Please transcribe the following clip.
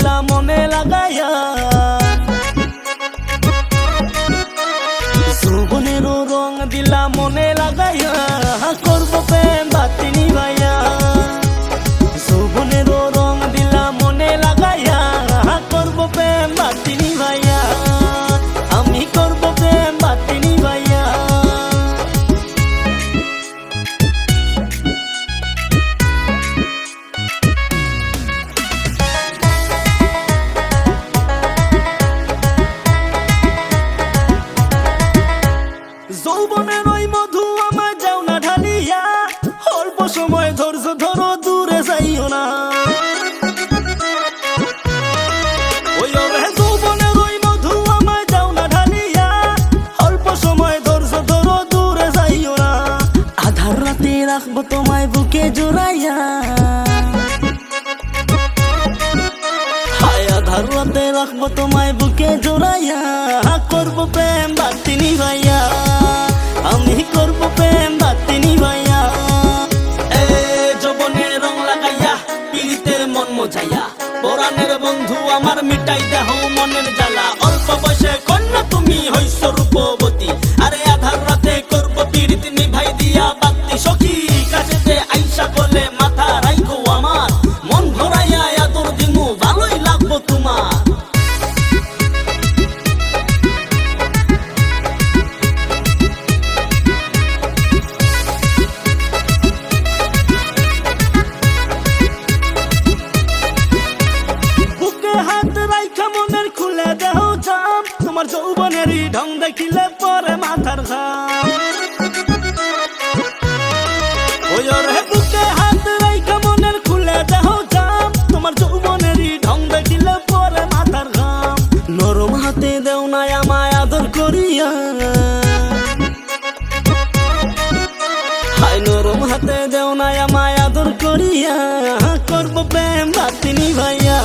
দিলা মনে লাগাইয়া, যৌবনেরও রং দিলা মনে লাগাইয়া, করব প্রেম বাতি নিভাইয়া। যৌবনেরও রং দিলা মনে লাগাইয়া, করব প্রেম বাতি নিভাইয়া, আমি করব প্রেম বাতি নিভাইয়া। যৌবনের ওই মধু আমায় যাও না ঢালিয়া, অল্প সময় ধৈর্য ধরো দূরে যাইও না। ওই ওরে যৌবনের ওই মধু আমায় যাও না ঢালিয়া, অল্প সময় ধৈর্য ধরো দূরে যাইও না। আধার রাতে রাখবো তোমায় বুকে জড়াইয়া, হায় আধার রাতে রাখবো তোমায় বুকে জড়াইয়া, করব প্রেম বাতি নিভাইয়া, আমি করব প্রেম বাতি নিভাইয়া। এ যৌবনের রং লাগাইয়া, পীড়িতের মন মজাইয়া, পরাণের বন্ধু আমার মিটাই দেহ মনের জ্বালা। অল্প বয়সে কন্যা তুমি হইছ রূপবতী, আরে আধার রাতে করব পীড়িত নিভাই দিয়া বাতি। সখী কাছেতে আইসা বলে মাথা রাইখো আমার, মন ভরাইয়া আদর দিমু ভালোই লাগবো তোমার। তোমার যৌবনেরই ঢং দেখিলে পরে মাথার ঘাম, ওই রে বুকে হাত রাইখা মনের খুলে দেহ জাম। তোমার যৌবনেরই ঢং দেখিলে পরে মাথার ঘাম, নরম হাতে দেও না আমায় আদর করিয়া, হায় নরম হাতে দেও না আমায় আদর করিয়া, করব প্রেম বাতি নিভাইয়া।